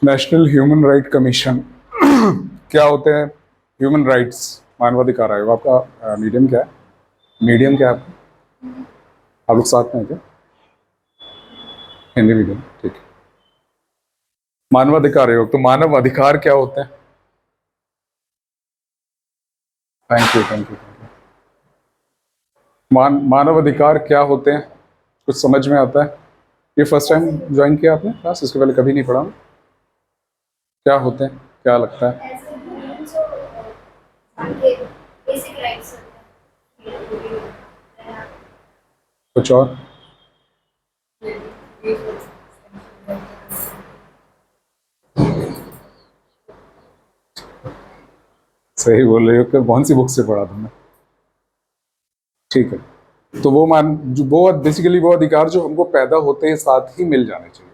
National human right commission क्या होते हैं? ह्यूमन राइट्स, मानवाधिकार आयोग। आपका मीडियम क्या है? मीडियम क्या है आपका? आप लोग साथ में हैं क्या? हिंदी मीडियम, ठीक है। मानवाधिकार आयोग, तो मानव अधिकार क्या होते हैं? Thank you, thank you. मानव अधिकार क्या होते हैं? कुछ समझ में आता है? ये फर्स्ट टाइम ज्वाइन किया आपने क्लास? इसके पहले कभी नहीं पढ़ा? क्या होते हैं, क्या लगता है? कुछ और? सही बोल रहे हो कि कौन सी बुक से पढ़ा तुमने? ठीक है। तो वो वो बेसिकली वो अधिकार जो हमको पैदा होते हैं साथ ही मिल जाने चाहिए,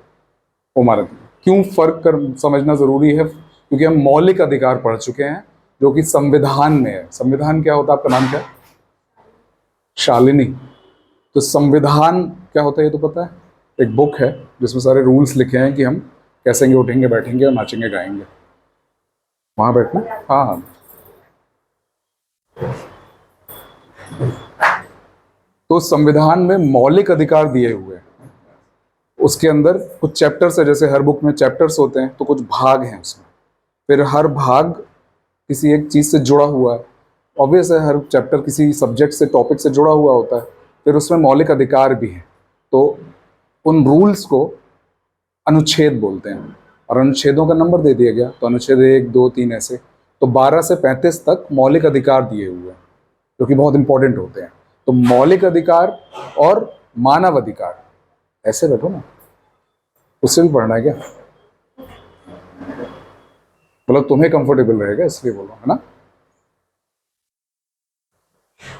वो मानव। क्यों फर्क कर समझना जरूरी है? क्योंकि हम मौलिक अधिकार पढ़ चुके हैं जो कि संविधान में है। संविधान क्या होता है? आपका नाम क्या है? शालिनी। तो संविधान क्या होता है ये तो पता है? एक बुक है जिसमें सारे रूल्स लिखे हैं कि हम कैसे उठेंगे, बैठेंगे और नाचेंगे, गाएंगे। वहां बैठना। हाँ हाँ। तो संविधान में मौलिक अधिकार दिए हुए हैं। उसके अंदर कुछ चैप्टर्स है, जैसे हर बुक में चैप्टर्स होते हैं, तो कुछ भाग हैं उसमें। फिर हर भाग किसी एक चीज से जुड़ा हुआ है। ऑब्वियस है, हर चैप्टर किसी सब्जेक्ट से, टॉपिक से जुड़ा हुआ होता है। फिर उसमें मौलिक अधिकार भी हैं। तो उन रूल्स को अनुच्छेद बोलते हैं, और अनुच्छेदों का नंबर दे दिया गया, तो अनुच्छेद 1, 2, 3 ऐसे। तो 12 से 35 तक मौलिक अधिकार दिए हुए हैं, जो कि बहुत इंपॉर्टेंट होते हैं। तो मौलिक अधिकार और मानव अधिकार, ऐसे बैठो ना, उससे भी पढ़ना है क्या? मतलब तुम्हें कंफर्टेबल रहेगा इसलिए बोलो, है ना?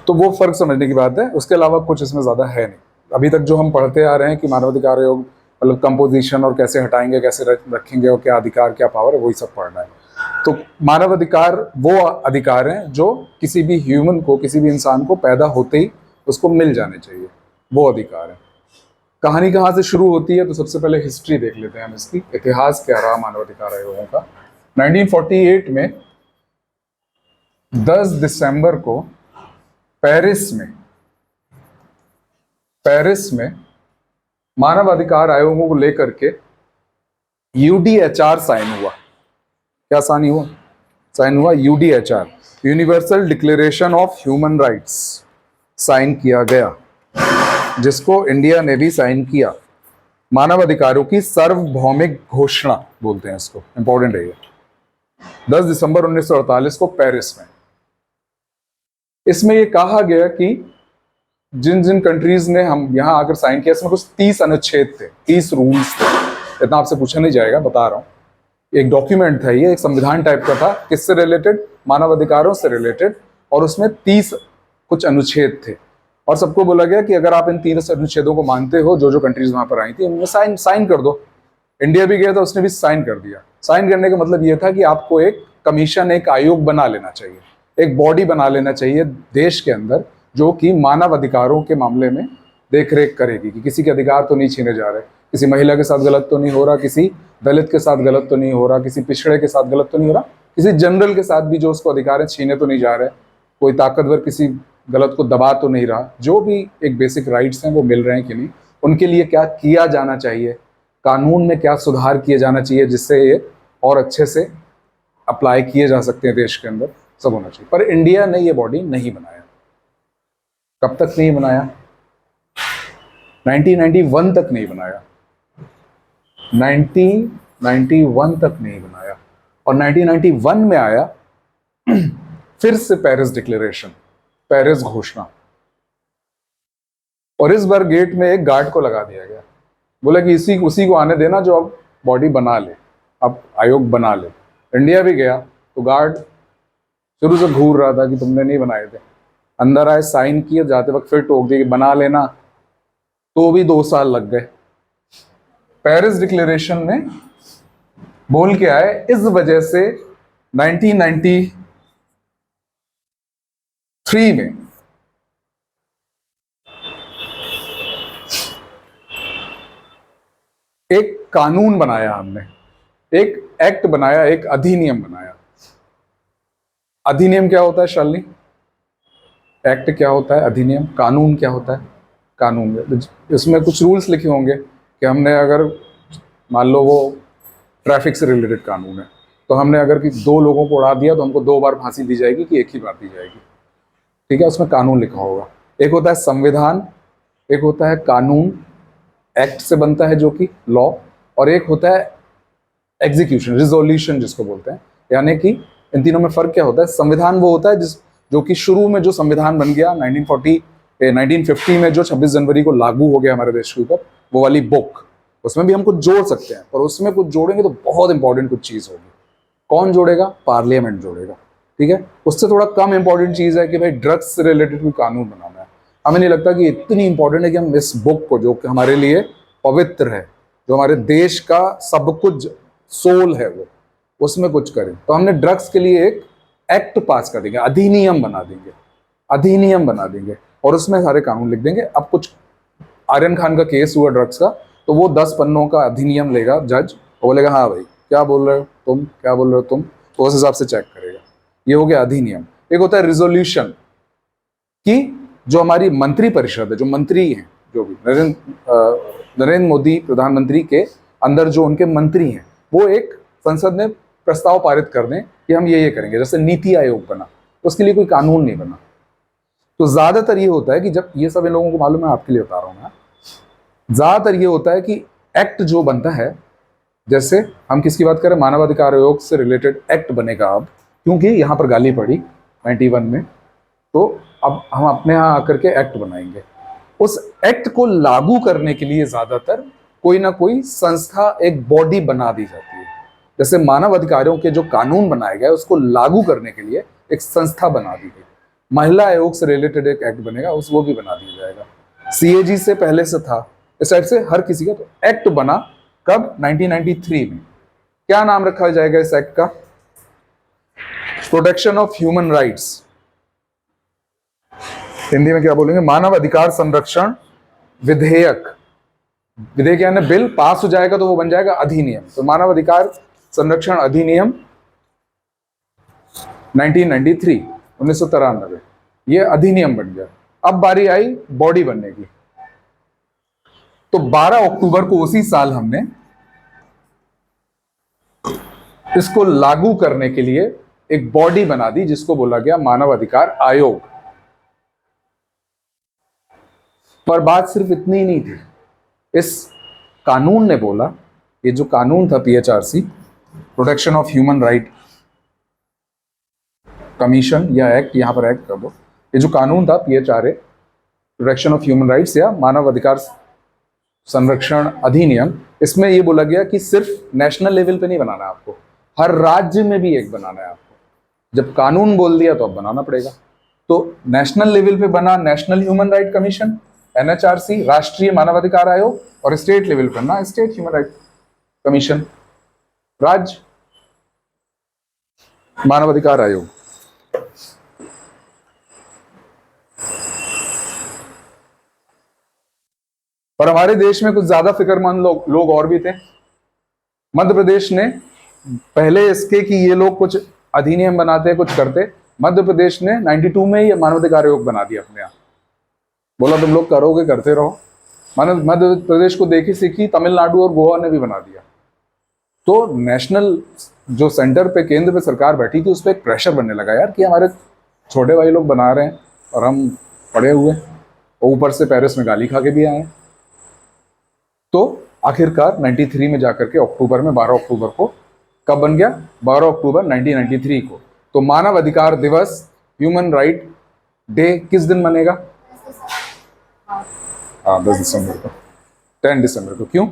तो वो फर्क समझने की बात है, उसके अलावा कुछ इसमें ज्यादा है नहीं। अभी तक जो हम पढ़ते आ रहे हैं कि मानवाधिकार आयोग मतलब कंपोजिशन और कैसे हटाएंगे, कैसे रखेंगे, और क्या अधिकार, क्या पावर है, वही सब पढ़ना है। तो मानव अधिकार वो अधिकार हैं जो किसी भी ह्यूमन को, किसी भी इंसान को पैदा होते ही उसको मिल जाने चाहिए, वो अधिकार है। कहानी कहाँ से शुरू होती है? तो सबसे पहले हिस्ट्री देख लेते हैं हम, इसकी इतिहास क्या रहा मानवाधिकार आयोगों का। 1948 में 10 दिसंबर को पेरिस में पेरिस में मानवाधिकार आयोगों को लेकर के यूडीएचआर साइन हुआ। क्या साइन हुआ? UDHR, universal declaration of human rights, sign किया गया, जिसको इंडिया ने भी साइन किया। मानव अधिकारों की सार्वभौमिक घोषणा बोलते हैं इसको, इंपॉर्टेंट है ये। 10 दिसंबर 1948 को पेरिस में। इसमें ये कहा गया कि जिन जिन कंट्रीज ने हम यहाँ आकर साइन किया, इसमें कुछ 30 अनुच्छेद थे, 30 रूल्स थे। इतना आपसे पूछा नहीं जाएगा, बता रहा हूँ। एक डॉक्यूमेंट था ये, एक संविधान टाइप का था। किससे रिलेटेड? मानव अधिकारों से रिलेटेड। और उसमें 30 कुछ अनुच्छेद थे, और सबको बोला गया कि अगर आप इन 30 अनुच्छेदों को मानते हो, जो जो कंट्रीज वहां पर आई थी, उनमें साइन कर दो। इंडिया भी गया था, उसने भी साइन कर दिया। साइन करने का मतलब यह था कि आपको एक कमीशन, एक आयोग बना लेना चाहिए, एक बॉडी बना लेना चाहिए देश के अंदर, जो कि मानव अधिकारों के मामले में देख रेख करेगी कि किसी के अधिकार तो नहीं छीने जा रहे, किसी महिला के साथ गलत तो नहीं हो रहा, किसी दलित के साथ गलत तो नहीं हो रहा, किसी पिछड़े के साथ गलत तो नहीं हो रहा, किसी जनरल के साथ भी जो उसको अधिकार है छीने तो नहीं जा रहे, कोई ताकतवर किसी गलत को दबा तो नहीं रहा। जो भी एक बेसिक राइट्स हैं वो मिल रहे हैं कि नहीं, उनके लिए क्या किया जाना चाहिए, कानून में क्या सुधार किए जाना चाहिए जिससे ये और अच्छे से अप्लाई किए जा सकते हैं देश के अंदर, सब होना चाहिए। पर इंडिया ने ये बॉडी नहीं बनाया। कब तक नहीं बनाया? 1991 तक नहीं बनाया। 1991 तक नहीं बनाया। और 1991 में आया फिर से पेरिस डिक्लेरेशन, पेरिस घोषणा। और इस बार गेट में एक गार्ड को लगा दिया गया, बोला कि उसी को आने देना जो अब बॉडी बना ले, अब आयोग बना ले। इंडिया भी गया तो गार्ड शुरू से घूर रहा था कि तुमने नहीं बनाए थे। अंदर आए, साइन किए, जाते वक्त फिर टोक दिए कि बना लेना, तो भी 2 साल लग गए। पेरिस डिक्लेरेशन में बोल के आए, इस वजह से 1993 में एक कानून बनाया हमने, एक एक्ट बनाया, एक अधिनियम बनाया। अधिनियम क्या होता है शालिनी? एक्ट क्या होता है? अधिनियम। कानून क्या होता है? कानून। इसमें कुछ रूल्स लिखे होंगे कि हमने अगर मान लो वो ट्रैफिक से रिलेटेड कानून है, तो हमने अगर कि 2 लोगों को उड़ा दिया तो हमको 2 बार फांसी दी जाएगी कि एक ही बार दी जाएगी? ठीक है, उसमें कानून लिखा होगा। एक होता है संविधान, एक होता है कानून, एक्ट से बनता है जो कि लॉ, और एक होता है एग्जीक्यूशन, रिजोल्यूशन जिसको बोलते हैं। यानी कि इन तीनों में फर्क क्या होता है? संविधान वो होता है जो कि शुरू में जो संविधान बन गया 1950 में, जो 26 जनवरी को लागू हो गया हमारे देश के ऊपर, वो वाली बुक, उसमें भी हम कुछ जोड़ सकते हैं, पर उसमें कुछ जोड़ेंगे तो बहुत इंपॉर्टेंट कुछ चीज होगी। कौन जोड़ेगा? पार्लियामेंट जोड़ेगा। ठीक है, उससे थोड़ा कम इंपॉर्टेंट चीज है कि भाई ड्रग्स से रिलेटेड कोई कानून बनाना है। हमें नहीं लगता कि इतनी इंपॉर्टेंट है कि हम इस बुक को, जो कि हमारे लिए पवित्र है, जो हमारे देश का सब कुछ सोल है, वो उसमें कुछ करें। तो हमने ड्रग्स के लिए एक एक्ट पास कर देंगे, अधिनियम बना देंगे, अधिनियम बना देंगे, और उसमें सारे कानून लिख देंगे। अब कुछ आर्यन खान का केस हुआ ड्रग्स का, तो वो 10 पन्नों का अधिनियम लेगा जज, और बोलेगा हाँ भाई क्या बोल रहे हो तुम, क्या बोल रहे हो तुम, तो उस हिसाब से चेक करेगा। ये हो गया अधिनियम। एक होता है रिजोल्यूशन, कि जो हमारी मंत्री परिषद है, जो मंत्री हैं, जो भी नरेंद्र मोदी प्रधानमंत्री के अंदर जो उनके मंत्री हैं, वो एक संसद में प्रस्ताव पारित कर दें कि हम ये करेंगे। जैसे नीति आयोग बना, उसके लिए कोई कानून नहीं बना। तो ज्यादातर ये होता है कि जब ये सब इन लोगों को मालूम है, आपके लिए बता रहा हूं मैं, ज्यादातर ये होता है कि एक्ट जो बनता है, जैसे हम किसकी बात करें, मानवाधिकार आयोग से रिलेटेड एक्ट बनेगा अब, क्योंकि यहाँ पर गाली पड़ी 91 में, तो अब हम अपने यहाँ आकर के एक्ट बनाएंगे। उस एक्ट को लागू करने के लिए ज्यादातर कोई ना कोई संस्था, एक बॉडी बना दी जाती है। जैसे मानव अधिकारों के जो कानून बनाए गए, उसको लागू करने के लिए एक संस्था बना दी गई। महिला आयोग से रिलेटेड एक एक्ट बनेगा, वो भी बना दिया जाएगा। सीएजी से पहले से था, इस टाइप से हर किसी का। तो एक्ट बना कब? 1993 में। क्या नाम रखा जाएगा इस एक्ट का? Protection of human rights. Hindi में क्या बोलेंगे? मानव अधिकार संरक्षण विधेयक। विधेयक यानी बिल पास हो जाएगा तो वो बन जाएगा अधिनियम। तो मानव अधिकार संरक्षण अधिनियम 1993, 1993, ये अधिनियम बन गया। अब बारी आई बॉडी बनने की। तो 12 अक्टूबर को उसी साल हमने इसको लागू करने के लिए एक बॉडी बना दी, जिसको बोला गया मानव अधिकार आयोग। पर बात सिर्फ इतनी ही नहीं थी। इस कानून ने बोला, ये जो कानून था PHRC, protection of human right commission या एक्ट, यहां पर एक्ट कर दो, ये जो कानून था PHRA, protection of human rights या मानव अधिकार संरक्षण अधिनियम, इसमें ये बोला गया कि सिर्फ नेशनल लेवल पे नहीं बनाना है आपको, हर राज्य में भी एक बनाना है आपको। जब कानून बोल दिया तो अब बनाना पड़ेगा। तो नेशनल लेवल पे बना national human right commission, NHRC, राष्ट्रीय मानवाधिकार आयोग, और स्टेट लेवल पर ना स्टेट ह्यूमन राइट कमीशन, राज्य मानवाधिकार आयोग। पर हमारे देश में कुछ ज्यादा फिक्रमंद लोग और भी थे। मध्य प्रदेश ने पहले इसके कि ये लोग कुछ अधिनियम बनाते, कुछ करते, मध्य प्रदेश ने 92 में ये मानवाधिकार आयोग बना दिया अपने यहाँ। बोला तुम लोग करोगे, करते रहो। मध्य प्रदेश को देखी सीखी तमिलनाडु और गोवा ने भी बना दिया। तो नेशनल जो सेंटर पे, केंद्र पे सरकार बैठी थी, उस पर एक प्रेशर बनने लगा यार कि हमारे छोटे भाई लोग बना रहे हैं और हम पड़े हुए, और ऊपर से पेरिस में गाली खा के भी आए। तो आखिरकार 93 में जाकर के अक्टूबर में, 12 अक्टूबर को, कब बन गया? 12 अक्टूबर 1993 को। तो मानव अधिकार दिवस, ह्यूमन राइट डे किस दिन बनेगा? 10 दिसंबर को, 10 दिसंबर को। क्यों?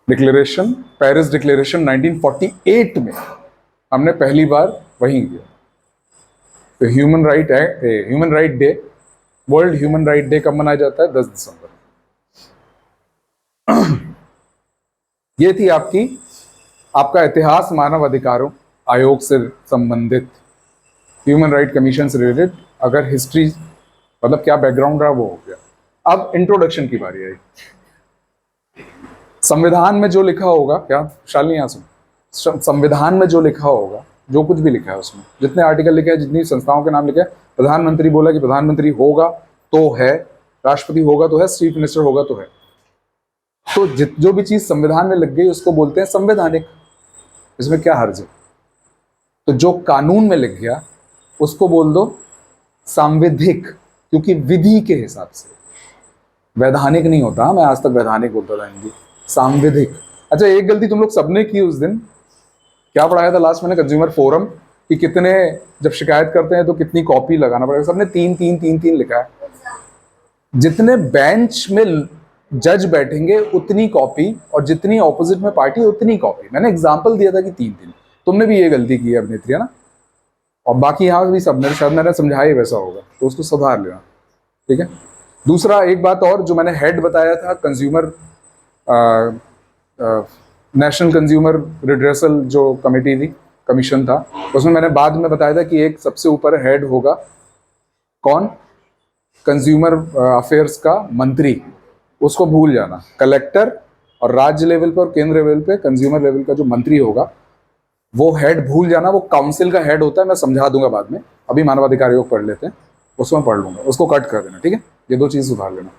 डिक्लेरेशन, पेरिस डिक्लेरेशन 1948 में हमने पहली बार वहीं किया। तो human right day, world human right day कब मनाया जाता है? 10 दिसंबर। ये थी आपका इतिहास मानव अधिकारों आयोग से संबंधित, ह्यूमन राइट कमीशन से रिलेटेड। अगर हिस्ट्री मतलब क्या बैकग्राउंड रहा वो हो गया। अब इंट्रोडक्शन की बारी आई। संविधान में जो लिखा होगा, क्या शालिनी यहाँ सुन, संविधान में जो लिखा होगा, जो कुछ भी लिखा है उसमें, जितने आर्टिकल लिखे हैं, जितनी संस्थाओं के नाम लिखे हैं, प्रधानमंत्री बोला कि प्रधानमंत्री होगा तो है, राष्ट्रपति होगा तो है, चीफ मिनिस्टर होगा तो है। तो जो भी चीज संविधान में लग गई उसको बोलते हैं संवैधानिक। इसमें क्या हर्ज है? तो जो कानून में लिख गया उसको बोल दो सांविधिक, क्योंकि विधि के हिसाब से। वैधानिक नहीं होता, मैं आज तक वैधानिक बोलता था हिंदी, सांविधिक। अच्छा, एक गलती तुम लोग सबने की उस दिन, क्या पढ़ाया था लास्ट मैंने, कंज्यूमर फोरम, कि कितने जब शिकायत करते हैं तो कितनी कॉपी लगाना पड़ेगा। सबने तीन तीन तीन तीन लिखा है। जितने बेंच में जज बैठेंगे उतनी कॉपी, और जितनी ऑपोजिट में पार्टी उतनी कॉपी। मैंने एग्जाम्पल दिया था कि तीन तीन। तुमने भी ये गलती की है अभिनेत्री, है ना? और बाकी यहाँ भी सब शायद मैंने समझाया वैसा होगा, तो उसको सुधार लेना, ठीक है। दूसरा एक बात और, जो मैंने हेड बताया था कंज्यूमर नेशनल कंज्यूमर रिड्रेसल जो कमेटी थी, कमीशन था, उसमें मैंने बाद में बताया था कि एक सबसे ऊपर हेड होगा कौन, कंज्यूमर अफेयर्स का मंत्री। उसको भूल जाना, कलेक्टर और राज्य लेवल पर और केंद्र लेवल पे कंज्यूमर लेवल का जो मंत्री होगा वो हेड भूल जाना। वो काउंसिल का हेड होता है, मैं समझा दूंगा बाद में। अभी मानवाधिकार आयोग पढ़ लेते हैं, उसमें पढ़ लूंगा, उसको कट कर देना, ठीक है। ये दो चीज सुधार लेना।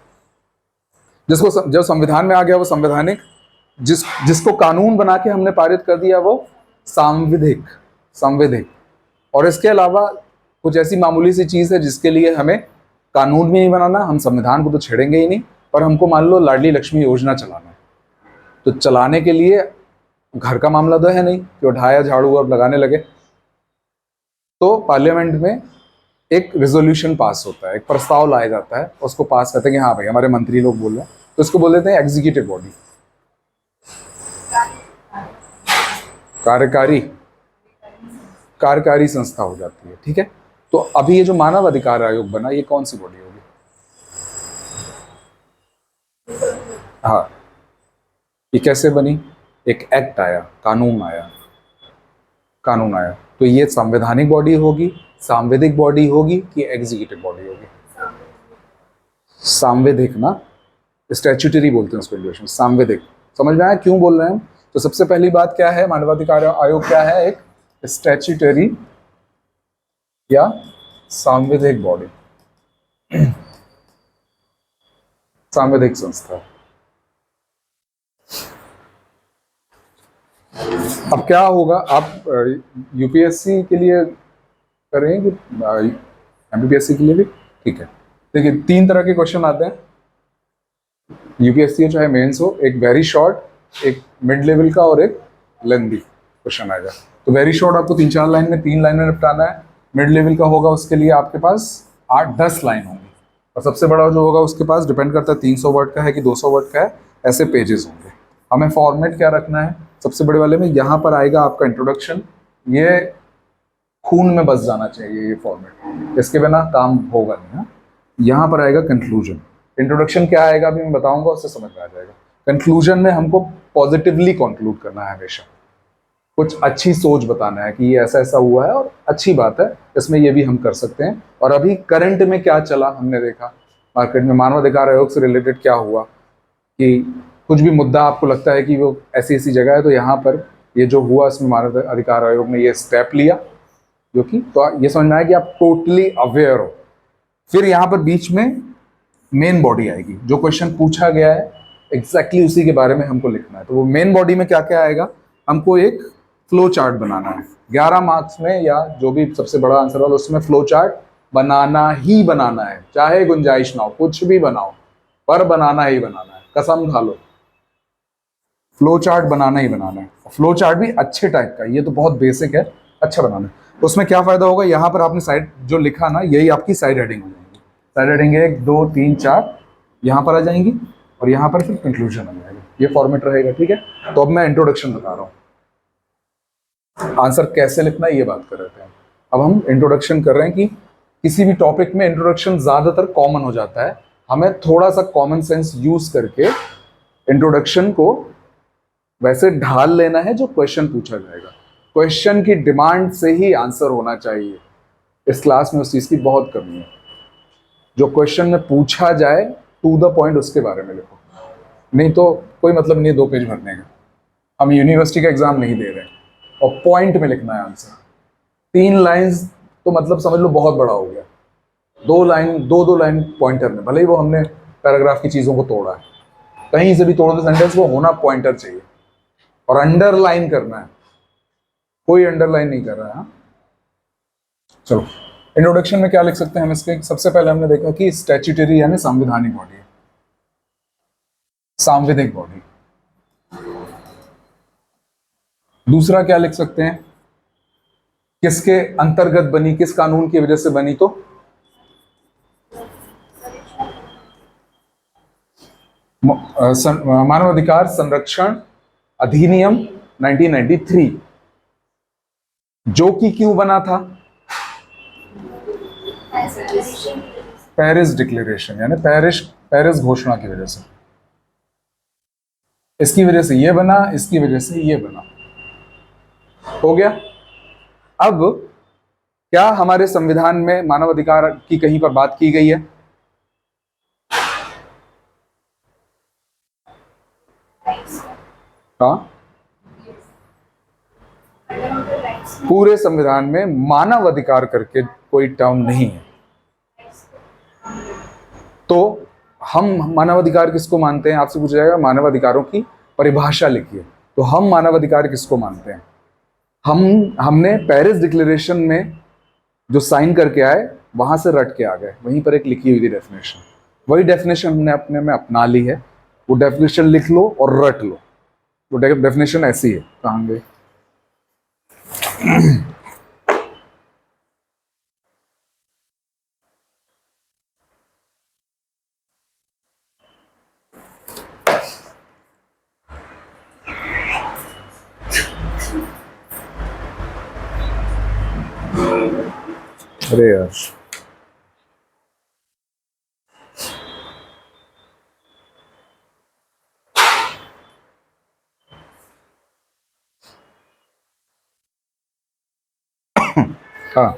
जिसको जब संविधान में आ गया वो संवैधानिक, जिसको कानून बना के हमने पारित कर दिया वो सांविधिक, संविधिक। और इसके अलावा कुछ ऐसी मामूली सी चीज है जिसके लिए हमें कानून भी नहीं बनाना, हम संविधान को तो छेड़ेंगे ही नहीं, पर हमको मान लो लाडली लक्ष्मी योजना चलाना है, तो चलाने के लिए घर का मामला तो है नहीं कि उठाया झाड़ू और लगाने लगे। तो पार्लियामेंट में एक रेजोल्यूशन पास होता है, एक प्रस्ताव लाया जाता है, उसको पास करते हैं कि हाँ भाई हमारे मंत्री लोग बोल रहे हैं, तो इसको बोल देते हैं एग्जीक्यूटिव बॉडी, कार्यकारी संस्था हो जाती है, ठीक है। तो अभी ये जो मानव अधिकार आयोग बना, ये कौन सी बॉडी होगी? हाँ, ये कैसे बनी? एक एक्ट आया, कानून आया, तो ये संवैधानिक बॉडी होगी, सांविधिक बॉडी होगी कि एग्जीक्यूटिव बॉडी होगी? सांविधिक ना, स्टैट्यूटरी बोलते हैं उसको इंग्लिश में, सांविधिक। समझ में आया क्यों बोल रहे हैं? तो सबसे पहली बात क्या है, मानवाधिकार आयोग क्या है? एक स्टैट्यूटरी या सांविधिक बॉडी, सांविधिक संस्था। अब क्या होगा, आप यूपीएससी के लिए करेंगे कि एमपीपीएससी के लिए भी? ठीक है, देखिए 3 तरह के क्वेश्चन आते हैं यूपीएससी हो चाहे मेंस हो, एक वेरी शॉर्ट, एक मिड लेवल का और एक लेंथी क्वेश्चन आएगा। तो वेरी शॉर्ट आपको 3-4 लाइन में, 3 लाइन में निपटाना है। मिड लेवल का होगा उसके लिए आपके पास 8-10 लाइन होंगी, और सबसे बड़ा जो होगा उसके पास डिपेंड करता है 300 वर्ड का है कि 200 वर्ड का है, ऐसे पेजेस होंगे। हमें फॉर्मेट क्या रखना है? सबसे बड़े वाले में यहाँ पर आएगा आपका इंट्रोडक्शन, ये खून में बस जाना चाहिए ये फॉर्मेट, इसके बिना काम होगा नहीं। हाँ, यहाँ पर आएगा कंक्लूजन। इंट्रोडक्शन क्या आएगा अभी मैं बताऊंगा, उससे समझ में आ जाएगा। कंक्लूजन में हमको पॉजिटिवली कंक्लूड करना है, हमेशा कुछ अच्छी सोच बताना है कि ये ऐसा ऐसा हुआ है और अच्छी बात है, इसमें ये भी हम कर सकते हैं। और अभी करंट में क्या चला हमने देखा, मार्केट में मानवाधिकार आयोग से रिलेटेड क्या हुआ, कि कुछ भी मुद्दा आपको लगता है कि वो ऐसी ऐसी जगह है, तो यहाँ पर ये जो हुआ इसमें मानव अधिकार आयोग ने ये स्टेप लिया, जो कि तो ये समझ में आया कि आप टोटली अवेयर हो। फिर यहाँ पर बीच में मेन बॉडी आएगी, जो क्वेश्चन पूछा गया है एग्जैक्टली उसी के बारे में हमको लिखना है। तो वो मेन बॉडी में क्या क्या आएगा, हमको एक फ्लो चार्ट बनाना है। 11 मार्क्स में या जो भी सबसे बड़ा आंसर वाला उसमें फ्लो चार्ट बनाना ही बनाना है, चाहे गुंजाइश ना हो, कुछ भी बनाओ पर बनाना ही बनाना है, कसम खा लो। फ्लो चार्ट बनाना ही बनाना है, फ्लो चार्ट भी अच्छे टाइप का, ये तो बहुत बेसिक है, अच्छा बनाना है। तो उसमें क्या फायदा होगा, यहाँ पर आपने साइड जो लिखा ना, यही आपकी साइड हेडिंग हो जाएगी। साइड हेडिंग 1, 2, 3, 4 यहाँ पर आ जाएंगी, और यहाँ पर फिर कंक्लूजन आ जाएगा। ये फॉर्मेट रहेगा, ठीक है। तो अब मैं इंट्रोडक्शन बता रहा हूँ, आंसर कैसे लिखना है ये बात कर रहे थे। अब हम इंट्रोडक्शन कर रहे हैं कि किसी भी टॉपिक में इंट्रोडक्शन ज्यादातर कॉमन हो जाता है, हमें थोड़ा सा कॉमन सेंस यूज करके इंट्रोडक्शन को वैसे ढाल लेना है जो क्वेश्चन पूछा जाएगा। क्वेश्चन की डिमांड से ही आंसर होना चाहिए, इस क्लास में उस चीज की बहुत कमी है। जो क्वेश्चन में पूछा जाए टू द पॉइंट उसके बारे में लिखो, नहीं तो कोई मतलब नहीं है 2 पेज भरने का। हम यूनिवर्सिटी का एग्जाम नहीं दे रहे हैं, और पॉइंट में लिखना है आंसर। 3 लाइंस तो मतलब समझ लो बहुत बड़ा हो गया। 2 लाइन, 2 लाइन पॉइंटर में, भले ही वो हमने पैराग्राफ की चीजों को तोड़ा है, कहीं से भी तोड़ दो सेंटेंस, वो होना पॉइंटर चाहिए और अंडरलाइन करना है। कोई अंडरलाइन नहीं कर रहा है। हाँ? चलो, इंट्रोडक्शन में क्या लिख सकते हैं हम इसके? सबसे पहले हमने देखा कि स्टैट्यूटरी यानी संवैधानिक बॉडी है, सांविधिक बॉडी। दूसरा क्या लिख सकते हैं? किसके अंतर्गत बनी, किस कानून की वजह से बनी? तो मानवाधिकार संरक्षण अधिनियम 1993, जो कि क्यों बना था? पेरिस डिक्लेरेशन यानी पेरिस पेरिस घोषणा की वजह से। इसकी वजह से ये बना, इसकी वजह से ये बना। हो गया। अब क्या हमारे संविधान में मानवाधिकार की कहीं पर बात की गई है? हाँ, पूरे संविधान में मानव अधिकार करके कोई टर्म नहीं है। तो हम मानवाधिकार किसको मानते हैं? आपसे पूछा जाएगा मानवाधिकारों की परिभाषा लिखिए, तो हम मानवाधिकार किसको मानते हैं? हमने पेरिस डिक्लेरेशन में जो साइन करके आए, वहां से रट के आ गए, वहीं पर एक लिखी हुई थी डेफिनेशन, वही डेफिनेशन हमने अपने में अपना ली है। वो डेफिनेशन लिख लो और रट लो। वो डेफिनेशन ऐसी है, कहाँ गई? अरे यार, हाँ,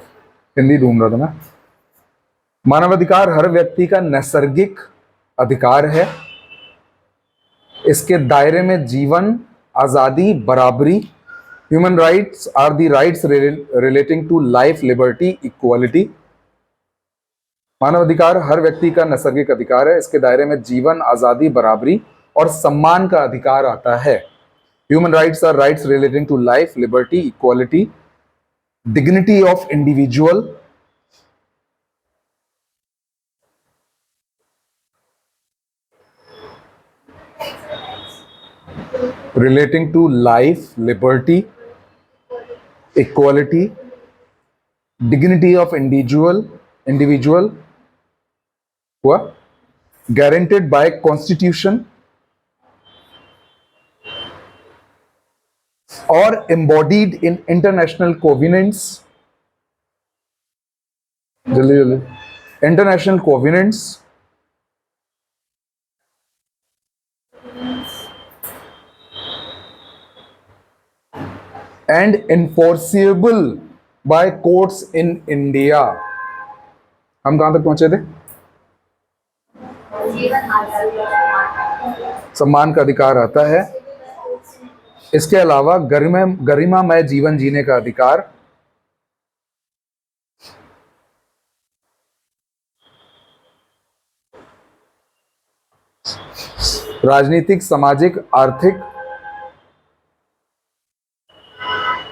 हिंदी ढूंढ रहा था मैं। मानवाधिकार हर व्यक्ति का नैसर्गिक अधिकार है। इसके दायरे में जीवन, आजादी, बराबरी, human rights are the rights relating to life, liberty, equality. मानवाधिकार हर व्यक्ति का नैसर्गिक अधिकार है। इसके दायरे में जीवन, आजादी, बराबरी और सम्मान का अधिकार आता है। Human rights are rights relating to life, liberty, equality, dignity of individual, relating to life, liberty, equality, dignity of individual हुआ, guaranteed by constitution or embodied in international covenants, जल्दी जल्दी, international covenants and enforceable by courts in India। हम कहां तक पहुंचे थे? सम्मान का अधिकार आता है। इसके अलावा गरिमामय जीवन जीने का अधिकार, राजनीतिक, सामाजिक, आर्थिक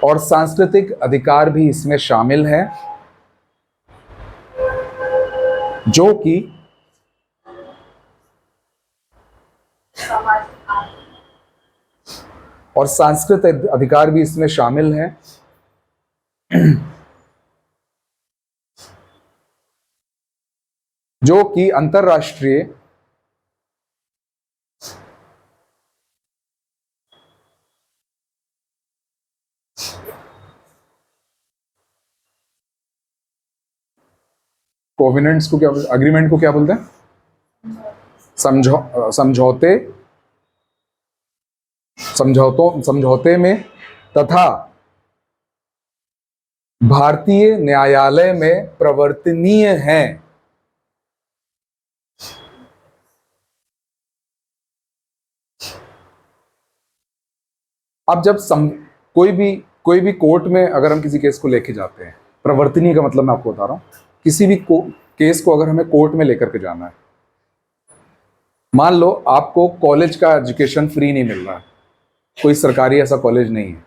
और सांस्कृतिक अधिकार भी इसमें शामिल हैं, जो कि और सांस्कृतिक अधिकार भी इसमें शामिल हैं, जो कि अंतरराष्ट्रीय कोविनेंट्स को क्या, अग्रीमेंट को क्या बोलते हैं? समझौते, समझौते में तथा भारतीय न्यायालय में प्रवर्तनीय हैं। अब जब कोई भी कोर्ट में अगर हम किसी केस को लेके जाते हैं, प्रवर्तनीय का मतलब मैं आपको बता रहा हूँ, किसी भी केस को अगर हमें कोर्ट में लेकर के जाना है, मान लो आपको कॉलेज का एजुकेशन फ्री नहीं मिल रहा है, कोई सरकारी ऐसा कॉलेज नहीं है,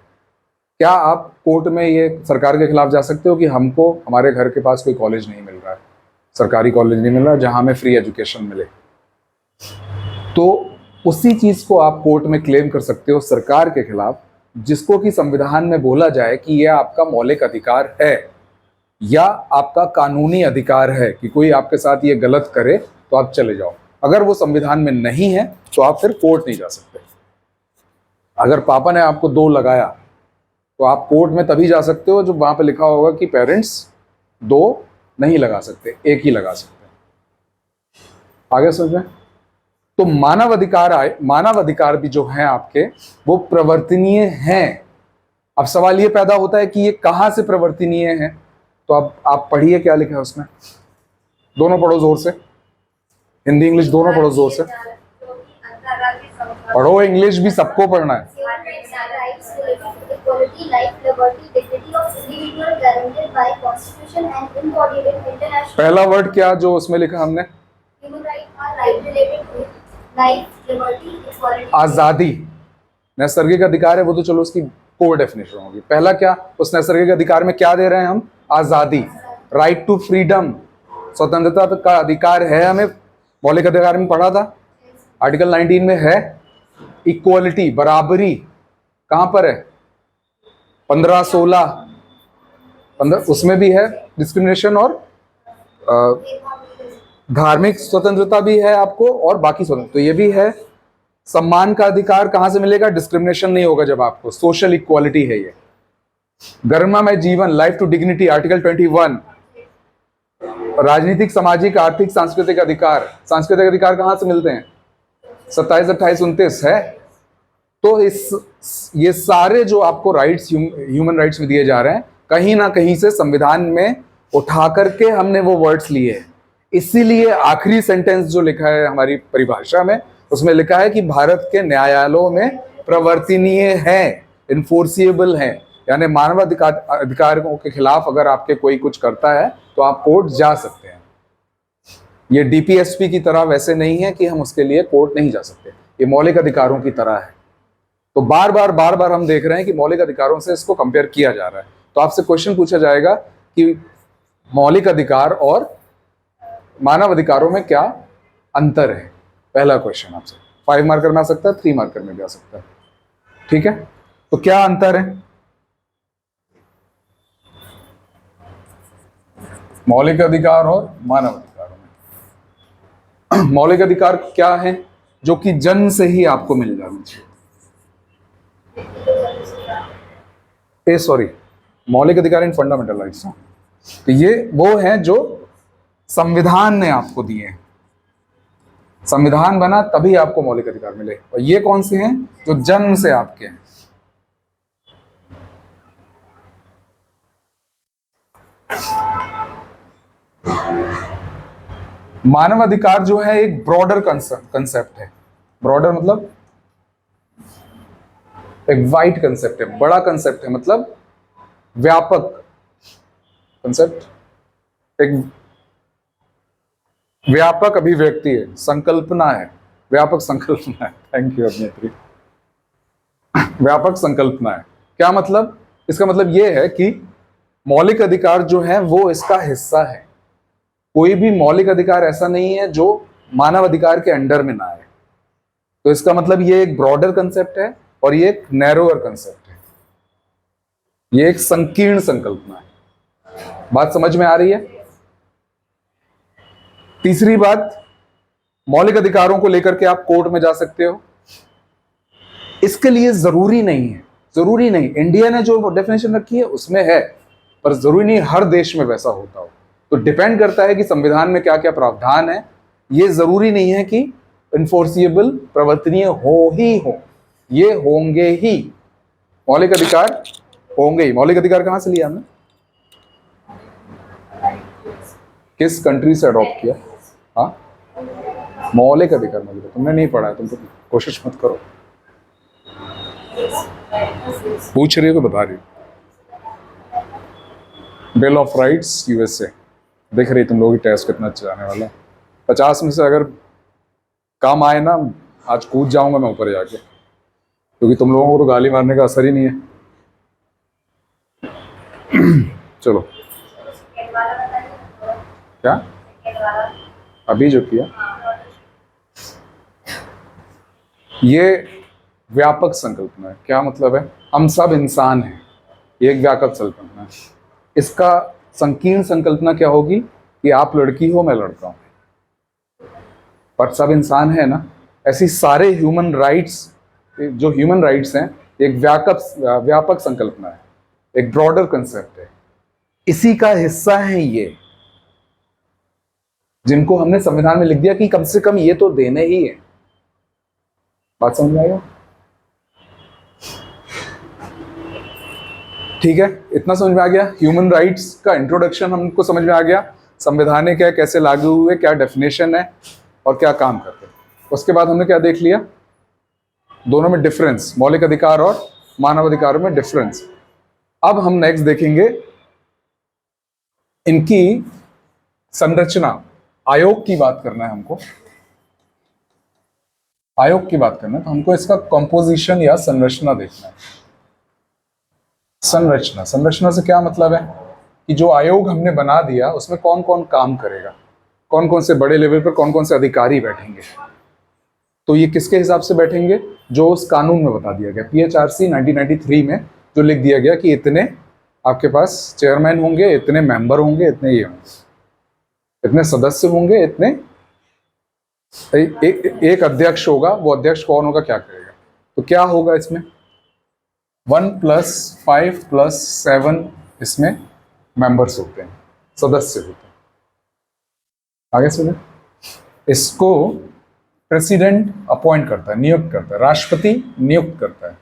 क्या आप कोर्ट में ये सरकार के खिलाफ जा सकते हो कि हमको हमारे घर के पास कोई कॉलेज नहीं मिल रहा है, सरकारी कॉलेज नहीं मिल रहा जहां हमें फ्री एजुकेशन मिले? तो उसी चीज को आप कोर्ट में क्लेम कर सकते हो सरकार के खिलाफ, जिसको कि संविधान में बोला जाए कि यह आपका मौलिक अधिकार है या आपका कानूनी अधिकार है कि कोई आपके साथ ये गलत करे तो आप चले जाओ। अगर वो संविधान में नहीं है तो आप फिर कोर्ट नहीं जा सकते। अगर पापा ने आपको 2 लगाया तो आप कोर्ट में तभी जा सकते हो जब वहां पे लिखा होगा कि पेरेंट्स 2 नहीं लगा सकते, 1 ही लगा सकते हैं। आगे समझ में? तो मानव अधिकार भी जो हैं आपके, वो प्रवर्तनीय हैं। अब सवाल ये पैदा होता है कि ये कहां से प्रवर्तनीय है? तो अब आप पढ़िए क्या लिखा है उसमें, दोनों पढ़ो जोर से, हिंदी इंग्लिश दोनों पढ़ो जोर से। पढ़ो, इंग्लिश भी सबको पढ़ना है। पहला वर्ड क्या जो उसमें लिखा हमने? आजादी। नैसर्गिक अधिकार है वो तो चलो उसकी कोर डेफिनेशन होगी। पहला क्या, उस नैसर्गिक अधिकार में क्या दे रहे हैं हम? आजादी, राइट टू फ्रीडम, स्वतंत्रता का अधिकार है हमें। मौलिक अधिकार में पढ़ा था, आर्टिकल 19 में है। इक्वालिटी, बराबरी, कहां पर है? 15-16, 15 उसमें भी है डिस्क्रिमिनेशन, और धार्मिक स्वतंत्रता भी है आपको, और बाकी स्वतंत्रता तो ये भी है। सम्मान का अधिकार कहां से मिलेगा? डिस्क्रिमिनेशन नहीं होगा जब आपको, सोशल इक्वालिटी है ये। गरिमामय जीवन, लाइफ टू डिग्निटी, आर्टिकल 21। राजनीतिक, सामाजिक, आर्थिक, सांस्कृतिक अधिकार, सांस्कृतिक अधिकार कहां से मिलते हैं? 27, 28, 29 है। तो ये सारे जो आपको राइट्स, ह्यूमन राइट्स में दिए जा रहे हैं, कहीं ना कहीं से संविधान में उठा करके हमने वो वर्ड्स लिए हैं। इसीलिए आखिरी सेंटेंस जो लिखा है हमारी परिभाषा में, उसमें लिखा है कि भारत के न्यायालयों में प्रवर्तनीय है, इन्फोर्सिएबल है। यानी मानव अधिकारों के खिलाफ अगर आपके कोई कुछ करता है तो आप कोर्ट जा सकते हैं। ये डीपीएसपी की तरह वैसे नहीं है कि हम उसके लिए कोर्ट नहीं जा सकते, ये मौलिक अधिकारों की तरह है। तो बार बार हम देख रहे हैं कि मौलिक अधिकारों से इसको कंपेयर किया जा रहा है। तो आपसे क्वेश्चन पूछा जाएगा कि मौलिक अधिकार और मानव अधिकारों में क्या अंतर है? पहला क्वेश्चन आपसे 5 मार्कर में आ सकता है, 3 मार्कर में भी आ सकता है। ठीक है, तो क्या अंतर है मौलिक अधिकार और मानव अधिकारों में? मौलिक अधिकार क्या है? जो कि जन्म से ही आपको मिल जाना चाहिए। सॉरी, मौलिक अधिकार इन फंडामेंटल राइट्स। तो ये वो हैं जो संविधान ने आपको दिए हैं। संविधान बना तभी आपको मौलिक अधिकार मिले। और ये कौन से हैं? जो जन्म से आपके हैं। मानव अधिकार जो है एक ब्रॉडर कंसेप्ट है। ब्रॉडर मतलब एक वाइड कंसेप्ट है, बड़ा कंसेप्ट है, मतलब व्यापक कंसेप्ट, एक व्यापक अभिव्यक्ति है, संकल्पना है, व्यापक संकल्पना है। थैंक यू अभिनेत्री। व्यापक संकल्पना है। क्या मतलब? इसका मतलब यह है कि मौलिक अधिकार जो है वो इसका हिस्सा है। कोई भी मौलिक अधिकार ऐसा नहीं है जो मानव अधिकार के अंडर में ना आए। तो इसका मतलब ये एक ब्रॉडर कंसेप्ट है और ये एक नैरोअर कंसेप्ट है, ये एक संकीर्ण संकल्पना है। बात समझ में आ रही है? तीसरी बात, मौलिक अधिकारों को लेकर के आप कोर्ट में जा सकते हो। इसके लिए जरूरी नहीं, इंडिया ने जो डेफिनेशन रखी है उसमें है, पर जरूरी नहीं हर देश में वैसा होता हो। तो डिपेंड करता है कि संविधान में क्या क्या प्रावधान है। ये जरूरी नहीं है कि इन्फोर्सिएबल, प्रवर्तनीय हो, ये होंगे ही, मौलिक अधिकार होंगे ही। मौलिक अधिकार कहां से लिया हमने? किस कंट्री से अडॉप्ट किया? हाँ, मौलिक अधिकार तुमने नहीं पढ़ा है, तुम तो कोशिश मत करो। पूछ रही हो तो बता रही हो। Bill of rights USA. देख रही तुम लोग टेस्ट कितना अच्छा जाने वाला है। 50 में से अगर कम आए ना, आज कूद जाऊंगा मैं ऊपर जाके, क्योंकि तुम लोगों को तो गाली मारने का असर ही नहीं है। चलो, क्या अभी जो किया ये व्यापक संकल्पना है। क्या मतलब है? हम सब इंसान हैं, ये एक व्यापक संकल्पना है। इसका संकीर्ण संकल्पना क्या होगी कि आप लड़की हो, मैं लड़का हूं, पर सब इंसान है ना। ऐसी सारे ह्यूमन राइट्स, जो ह्यूमन राइट्स हैं, एक व्यापक व्यापक संकल्पना है, एक ब्रॉडर कंसेप्ट है। इसी का हिस्सा है ये, जिनको हमने संविधान में लिख दिया कि कम से कम ये तो देने ही है। बात समझ में आएगा? ठीक है, इतना समझ में आ गया। ह्यूमन राइट्स का इंट्रोडक्शन हमको समझ में आ गया। संवैधानिक है, कैसे लागू हुए, क्या डेफिनेशन है और क्या काम करते हैं। उसके बाद हमने क्या देख लिया? दोनों में डिफरेंस, मौलिक अधिकार और मानव अधिकारों में डिफरेंस। अब हम नेक्स्ट देखेंगे इनकी संरचना। आयोग की बात करना है हमको, आयोग की बात करना है तो हमको इसका कंपोजिशन या संरचना देखना है। संरचना, संरचना से क्या मतलब है कि जो आयोग हमने बना दिया उसमें कौन कौन काम करेगा, कौन कौन से बड़े लेवल पर कौन कौन से अधिकारी बैठेंगे। तो ये किसके हिसाब से बैठेंगे? जो उस कानून में बता दिया गया, PHRC 1993 में जो लिख दिया गया कि इतने आपके पास चेयरमैन होंगे, इतने मेंबर होंगे, इतने ये होंगे, इतने सदस्य होंगे, इतने एक अध्यक्ष होगा। वो अध्यक्ष कौन होगा, क्या करेगा। तो क्या होगा इसमें? 1 + 5 + 7 इसमें मेंबर्स होते हैं, सदस्य होते हैं। आगे सुने, इसको प्रेसिडेंट अपॉइंट करता है, नियुक्त करता है, राष्ट्रपति नियुक्त करता है।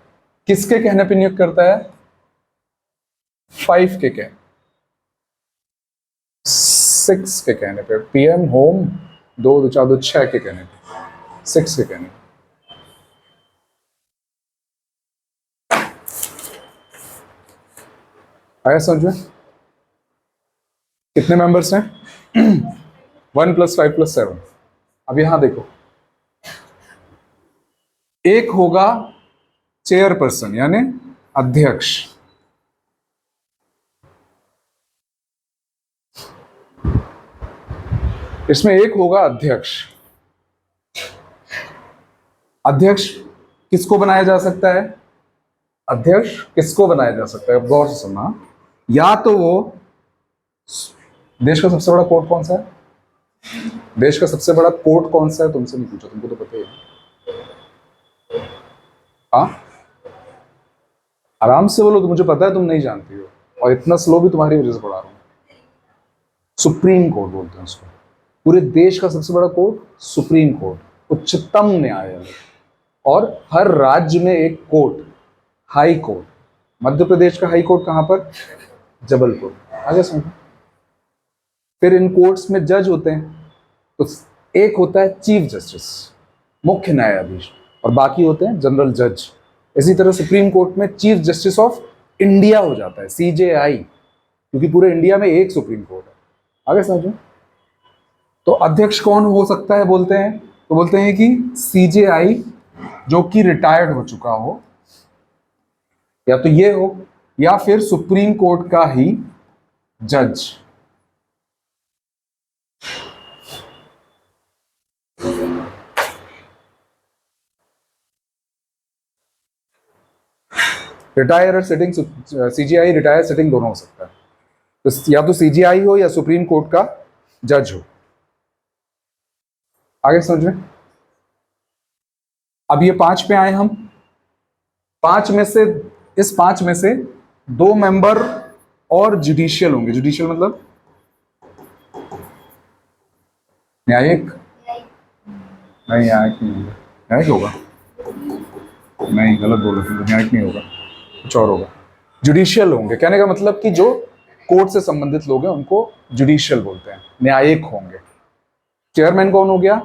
किसके कहने पे नियुक्त करता है? 5 के कहने, 6 के कहने पे, PM होम 2 2 4 2 6 के कहने पे, 6 के कहने पे। आया समझ में? कितने मेंबर्स हैं? 1 + 5 + 7। अब यहां देखो, एक होगा चेयरपर्सन यानी अध्यक्ष, इसमें एक होगा अध्यक्ष। अध्यक्ष किसको बनाया जा सकता है? अध्यक्ष किसको बनाया जा सकता है? गौर से सुनना। या तो वो, देश का सबसे बड़ा कोर्ट कौन सा है? देश का सबसे बड़ा कोर्ट कौन सा है? तुमसे नहीं पूछा, तुमको तो पता ही है। हाँ, आराम से बोलो, तो मुझे पता है तुम नहीं जानती हो, और इतना स्लो भी तुम्हारी वजह से पढ़ा रहा हूं। सुप्रीम कोर्ट बोलते हैं उसको। पूरे देश का सबसे बड़ा कोर्ट सुप्रीम कोर्ट, उच्चतम न्यायालय। और हर राज्य में एक court, high court. Madhya Pradesh का हाई कोर्ट कहां पर? जबलपुर। आगे सुनो, फिर इन कोर्ट्स में जज होते हैं। तो एक होता है चीफ जस्टिस, मुख्य न्यायाधीश, और बाकी होते हैं जनरल जज। इसी तरह सुप्रीम कोर्ट में चीफ जस्टिस ऑफ इंडिया हो जाता है, CJI, क्योंकि पूरे इंडिया में एक सुप्रीम कोर्ट है। आगे समझो। तो अध्यक्ष कौन हो सकता है बोलते हैं? तो बोलते हैं कि CJI जो कि रिटायर्ड हो चुका हो, या तो ये हो, या फिर सुप्रीम कोर्ट का ही जज। रिटायर और सिटिंग, CJI रिटायर सिटिंग दोनों हो सकता है। तो या तो CJI हो या सुप्रीम कोर्ट का जज हो। आगे समझ में? अब ये 5 पे आए हम। 5 में से, इस 5 में से 2 मेंबर और जुडिशियल होंगे। जुडिशियल मतलब न्यायिक, नहीं न्यायिक नहीं होगा। न्यायिक होगा? नहीं, गलत बोल रहे थे, न्यायिक नहीं होगा, कुछ और होगा। जुडिशियल होंगे। कहने का मतलब कि जो कोर्ट से संबंधित लोग हैं उनको जुडिशियल बोलते हैं, न्यायिक होंगे। चेयरमैन कौन हो गया?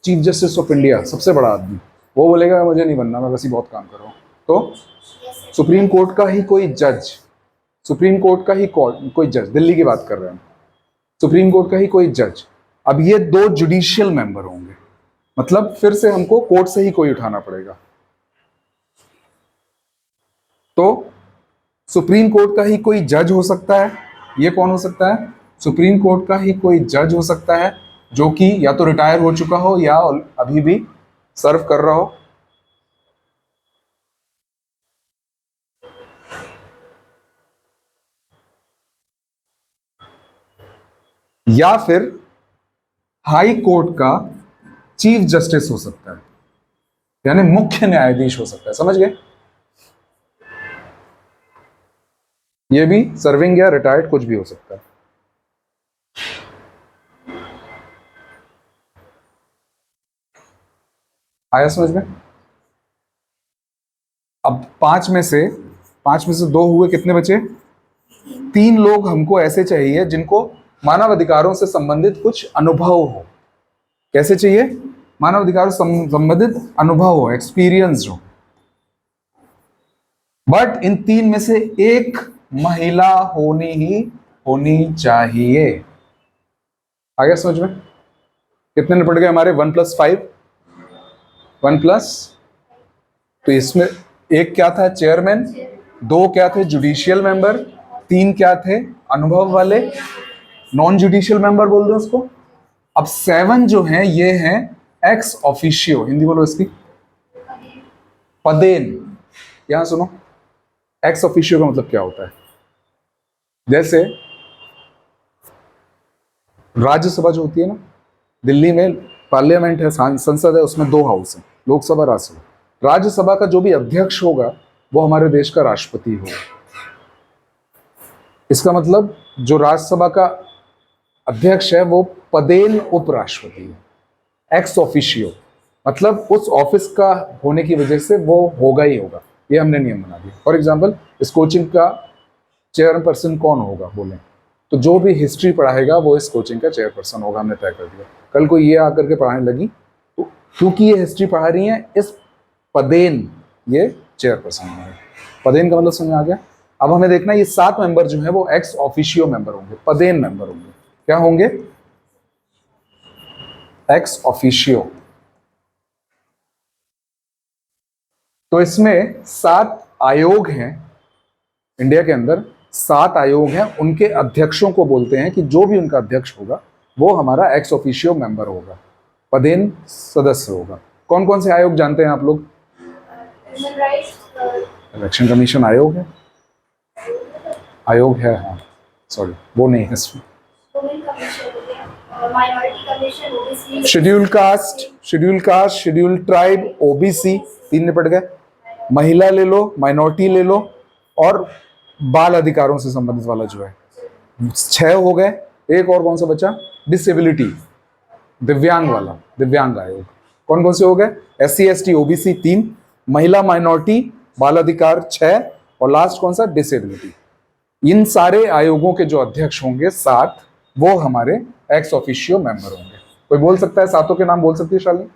चीफ जस्टिस ऑफ इंडिया, सबसे बड़ा आदमी। वो बोलेगा मुझे नहीं बनना, मैं वैसे ही बहुत काम कर रहा हूँ, तो सुप्रीम कोर्ट का ही कोई जज, सुप्रीम कोर्ट का ही कोई जज, दिल्ली की बात कर रहे हैं, सुप्रीम कोर्ट का ही कोई जज, अब ये 2 जुडिशियल मेंबर होंगे, मतलब फिर से हमको कोर्ट से ही कोई उठाना पड़ेगा। तो सुप्रीम कोर्ट का ही कोई जज हो सकता है, ये कौन हो सकता है, सुप्रीम कोर्ट का ही कोई जज हो सकता है जो कि या तो रिटायर हो चुका हो या अभी भी सर्व कर रहा हो, या फिर हाई कोर्ट का चीफ जस्टिस हो सकता है, यानी मुख्य न्यायाधीश हो सकता है, समझ गए। ये भी सर्विंग या रिटायर्ड कुछ भी हो सकता है। आया समझ में। अब 5 में से 2 हुए, कितने बचे, 3 लोग हमको ऐसे चाहिए जिनको मानव अधिकारों से संबंधित कुछ अनुभव हो। कैसे चाहिए, मानव अधिकारों से संबंधित अनुभव हो, एक्सपीरियंस हो। बट इन 3 में से एक महिला होनी चाहिए। आ गया समझ में। कितने निपट गए हमारे, 1 + 5 1 प्लस, तो इसमें एक क्या था, चेयरमैन, 2 क्या थे, जुडिशियल मेंबर, 3 क्या थे, अनुभव वाले, नॉन जुडिशियल मेंबर बोल दो उसको। अब 7 जो हैं ये हैं एक्स ऑफिशियो, हिंदी बोलो इसकी, पदेन। यहां सुनो, एक्स ऑफिशियो का मतलब क्या होता है, जैसे राज्यसभा जो होती है ना, दिल्ली में पार्लियामेंट है, संसद है, उसमें 2 हाउस है, लोकसभा राज्यसभा। राज्यसभा का जो भी अध्यक्ष होगा वो हमारे देश का राष्ट्रपति होगा। इसका मतलब जो राज्यसभा का अध्यक्ष है वो पदेन उपराष्ट्रपति है, एक्स ऑफिशियो, मतलब उस ऑफिस का होने की वजह से वो होगा ही होगा, ये हमने नियम बना दिया। फॉर एग्जाम्पल, इस कोचिंग का चेयरपर्सन कौन होगा बोले, तो जो भी हिस्ट्री पढ़ाएगा वो इस कोचिंग का चेयरपर्सन होगा, हमने तय कर दिया। कल को ये आकर के पढ़ाने लगी तो क्योंकि ये हिस्ट्री पढ़ा रही है, इस पदेन ये चेयरपर्सन होंगे। पदेन का मतलब समझ आ गया। अब हमें देखना ये 7 मेंबर जो है वो एक्स ऑफिशियो मेंबर होंगे, पदेन मेंबर होंगे। क्या होंगे, एक्स ऑफिशियो। तो इसमें 7 आयोग हैं इंडिया के अंदर, 7 आयोग हैं, उनके अध्यक्षों को बोलते हैं कि जो भी उनका अध्यक्ष होगा वो हमारा एक्स ऑफिशियो मेंबर होगा, पदेन सदस्य होगा। कौन कौन से आयोग जानते हैं आप लोग, इलेक्शन कमीशन आयोग है, हाँ सॉरी वो नहीं है इसमें, schedule caste, schedule tribe, OBC, 3 निपट गए। महिला ले लो, माइनॉरिटी ले लो, और बाल अधिकारों से संबंधित वाला जो है 6 हो गए। एक और कौन सा बचा, डिसेबिलिटी, दिव्यांग वाला, दिव्यांग आयोग। कौन कौन से हो गए, SC ST OBC 3, महिला माइनॉरिटी बाल अधिकार 6, और लास्ट कौन सा, डिसेबिलिटी। इन सारे आयोगों के जो अध्यक्ष होंगे 7, वो हमारे एक्स ऑफिशियो मेंबर होंगे। कोई बोल सकता है, सातों के नाम बोल सकती है शालिनी,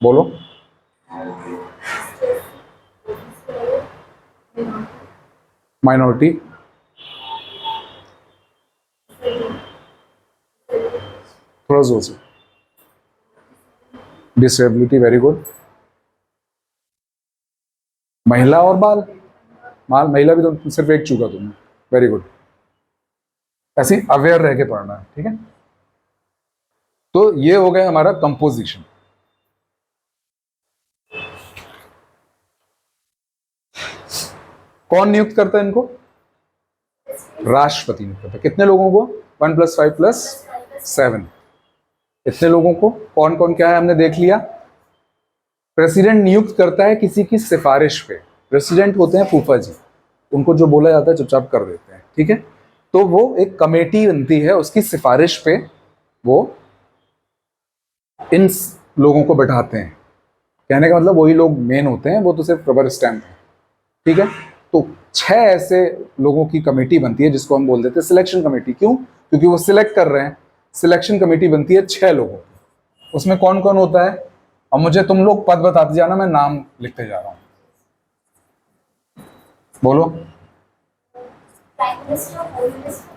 बोलो। माइनॉरिटी, थोड़ा जोर से, डिसेबिलिटी, वेरी गुड। महिला और बाल, महिला भी तो सिर्फ एक चूका तुमने, वेरी गुड। ऐसे अवेयर रह के पढ़ना है, ठीक है। तो ये हो गया हमारा कंपोजिशन। कौन नियुक्त करता है इनको, राष्ट्रपति नियुक्त करता है। कितने लोगों को, 1 + 5 + 7, इतने लोगों को। कौन कौन क्या है हमने देख लिया। प्रेसिडेंट नियुक्त करता है किसी की सिफारिश पे, प्रेसिडेंट होते हैं फूफा जी, उनको जो बोला जाता है चुपचाप कर देते हैं, ठीक है। तो वो एक कमेटी बनती है, उसकी सिफारिश पे वो इन लोगों को बैठाते हैं। कहने का मतलब वही लोग मेन होते हैं, वो तो सिर्फ रबर स्टैम्प है, ठीक है। तो 6 ऐसे लोगों की कमेटी बनती है जिसको हम बोल देते हैं सिलेक्शन कमेटी। क्यों, क्योंकि वो सिलेक्ट कर रहे हैं। सिलेक्शन कमेटी बनती है 6 लोगों की। उसमें कौन कौन होता है, और मुझे तुम लोग पद बताते जाना, मैं नाम लिखते जा रहा हूँ। बोलो। प्राइम मिनिस्टर, होम मिनिस्टर,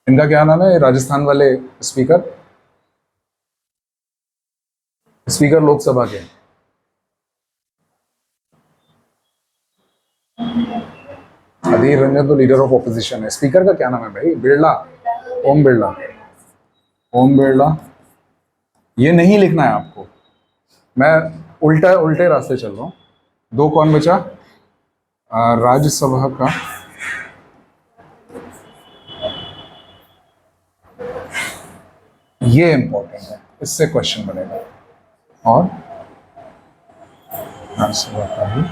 इनका क्या नाम है, राजस्थान वाले स्पीकर, स्पीकर लोकसभा के? अधीर रंजन तो लीडर ऑफ ऑपोजिशन है। स्पीकर का क्या नाम है भाई? बिरला, ओम बिरला। ओम बिरला। ये नहीं लिखना है आपको, मैं उल्टा उल्टे रास्ते चल रहा हूँ। दो कौन बचा? राज्यसभा का ये इंपॉर्टेंट है, इससे क्वेश्चन बनेगा। और राज्यसभा का भी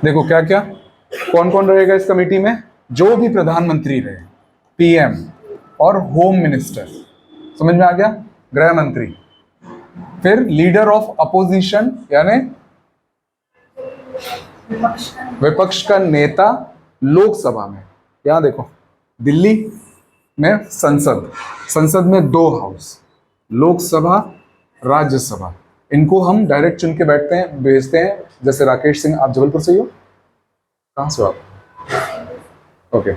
देखो क्या क्या कौन कौन रहेगा इस कमेटी में। जो भी प्रधानमंत्री रहे, पीएम और होम मिनिस्टर, समझ में आ गया, गृह मंत्री। फिर लीडर ऑफ अपोजिशन यानी विपक्ष का नेता लोकसभा में। यहां देखो, दिल्ली में संसद, संसद में दो हाउस, लोकसभा, राज्यसभा। इनको हम डायरेक्ट चुन के बैठते हैं, भेजते हैं। जैसे राकेश सिंह, आप जबलपुर से ही हो? कहाँ से हो आप? ओके,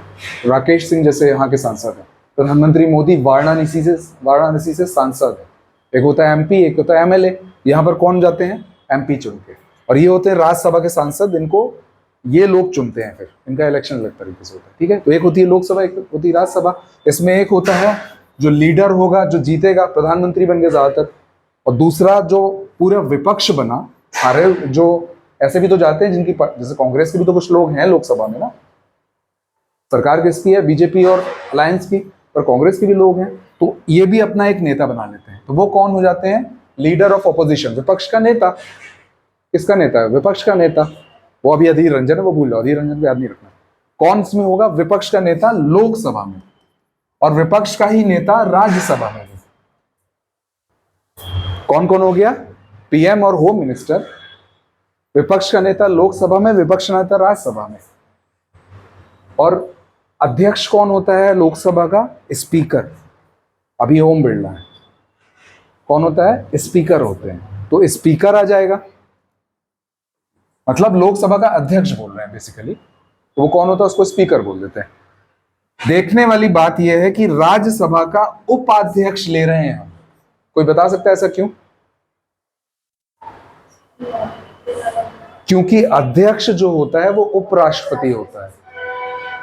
राकेश सिंह जैसे यहाँ के सांसद हैं। प्रधानमंत्री मोदी वाराणसी से सांसद है। एक होता है एमपी, एक होता है एमएलए। यहाँ पर कौन जाते हैं? एमपी चुन के। और ये होते हैं राज्यसभा के सांसद, इनको ये लोग चुनते हैं, फिर इनका इलेक्शन अलग तरीके से होता है। ठीक है, तो एक होती है लोकसभा, एक होती है राज्यसभा। इसमें एक होता है जो लीडर होगा, जो जीतेगा, प्रधानमंत्री बन गए ज्यादातर। और दूसरा जो पूरा विपक्ष बना, सारे जो ऐसे भी तो जाते हैं जिनकी, जैसे कांग्रेस के भी तो कुछ लोग हैं लोकसभा में ना, सरकार किसकी है? बीजेपी और अलायंस की, पर कांग्रेस के भी लोग हैं। तो ये भी अपना एक नेता बना लेते हैं। तो वो कौन हो जाते हैं? लीडर ऑफ ऑपोजिशन, विपक्ष का नेता। किसका नेता है? विपक्ष का नेता। वो अभी अधीर रंजन है, वो भूल जाओ, अधीर रंजन को याद नहीं रखना। कौन इसमें होगा? विपक्ष का नेता लोकसभा में, और विपक्ष का ही नेता राज्यसभा में। कौन कौन हो गया? पीएम और होम मिनिस्टर, विपक्ष का नेता लोकसभा में, विपक्ष का नेता राज्यसभा में। और अध्यक्ष कौन होता है लोकसभा का? स्पीकर। अभी ओम बिरला है। कौन होता है? स्पीकर होते हैं। तो स्पीकर आ जाएगा, मतलब लोकसभा का अध्यक्ष बोल रहे हैं बेसिकली। तो वो कौन होता है? उसको स्पीकर बोल देते हैं। देखने वाली बात यह है कि राज्यसभा का उपाध्यक्ष ले रहे हैं हम। कोई बता सकता है ऐसा क्यों? क्योंकि अध्यक्ष जो होता है वो उपराष्ट्रपति होता है।